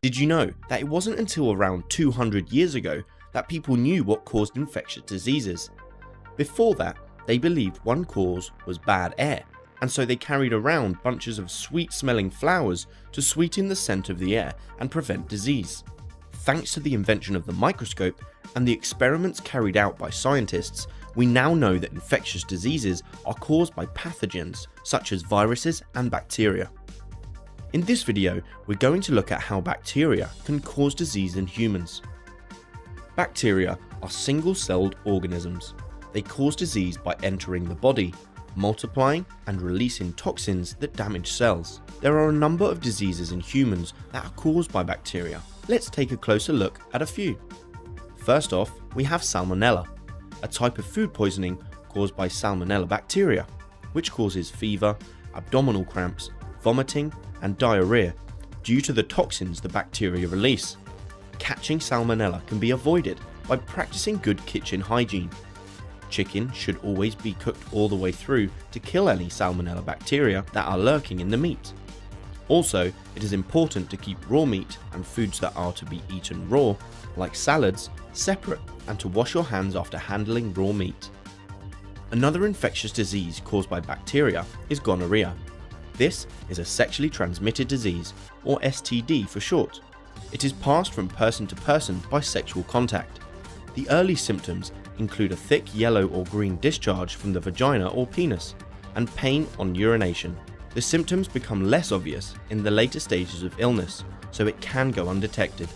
Did you know that it wasn't until around 200 years ago that people knew what caused infectious diseases? Before that, they believed one cause was bad air, and so they carried around bunches of sweet-smelling flowers to sweeten the scent of the air and prevent disease. Thanks to the invention of the microscope and the experiments carried out by scientists, we now know that infectious diseases are caused by pathogens such as viruses and bacteria. In this video, we're going to look at how bacteria can cause disease in humans. Bacteria are single-celled organisms. They cause disease by entering the body, multiplying and releasing toxins that damage cells. There are a number of diseases in humans that are caused by bacteria. Let's take a closer look at a few. First off, we have Salmonella, a type of food poisoning caused by Salmonella bacteria, which causes fever, abdominal cramps, vomiting, and diarrhea due to the toxins the bacteria release. Catching Salmonella can be avoided by practicing good kitchen hygiene. Chicken should always be cooked all the way through to kill any Salmonella bacteria that are lurking in the meat. Also, it is important to keep raw meat and foods that are to be eaten raw, like salads, separate, and to wash your hands after handling raw meat. Another infectious disease caused by bacteria is gonorrhea. This is a sexually transmitted disease, or STD for short. It is passed from person to person by sexual contact. The early symptoms include a thick yellow or green discharge from the vagina or penis, and pain on urination. The symptoms become less obvious in the later stages of illness, so it can go undetected.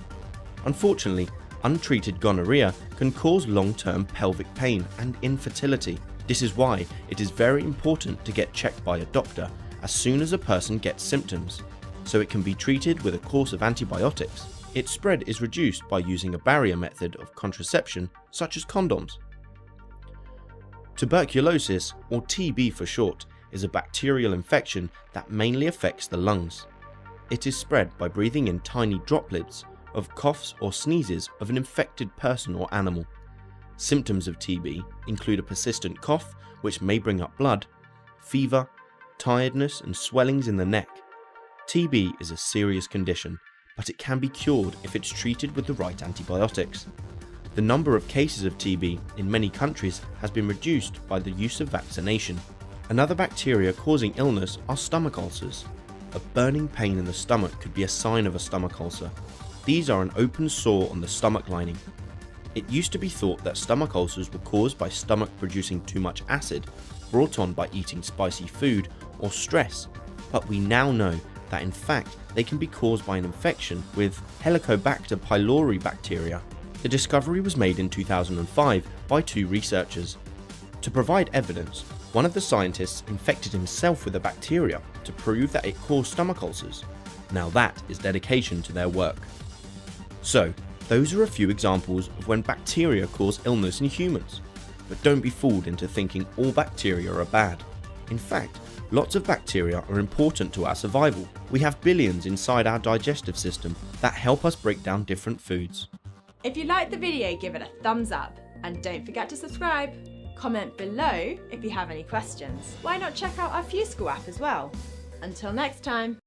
Unfortunately, untreated gonorrhea can cause long-term pelvic pain and infertility. This is why it is very important to get checked by a doctor as soon as a person gets symptoms, so it can be treated with a course of antibiotics. Its spread is reduced by using a barrier method of contraception such as condoms. Tuberculosis, or TB for short, is a bacterial infection that mainly affects the lungs. It is spread by breathing in tiny droplets of coughs or sneezes of an infected person or animal. Symptoms of TB include a persistent cough, which may bring up blood, fever, tiredness, and swellings in the neck. TB is a serious condition, but it can be cured if it's treated with the right antibiotics. The number of cases of TB in many countries has been reduced by the use of vaccination. Another bacteria causing illness are stomach ulcers. A burning pain in the stomach could be a sign of a stomach ulcer. These are an open sore on the stomach lining. It used to be thought that stomach ulcers were caused by stomach producing too much acid, brought on by eating spicy food or stress, but we now know that in fact they can be caused by an infection with Helicobacter pylori bacteria. The discovery was made in 2005 by two researchers. To provide evidence, one of the scientists infected himself with a bacteria to prove that it caused stomach ulcers. Now that is dedication to their work. So, those are a few examples of when bacteria cause illness in humans. But don't be fooled into thinking all bacteria are bad. In fact, lots of bacteria are important to our survival. We have billions inside our digestive system that help us break down different foods. If you liked the video, give it a thumbs up and don't forget to subscribe. Comment below if you have any questions. Why not check out our FuseSchool app as well? Until next time.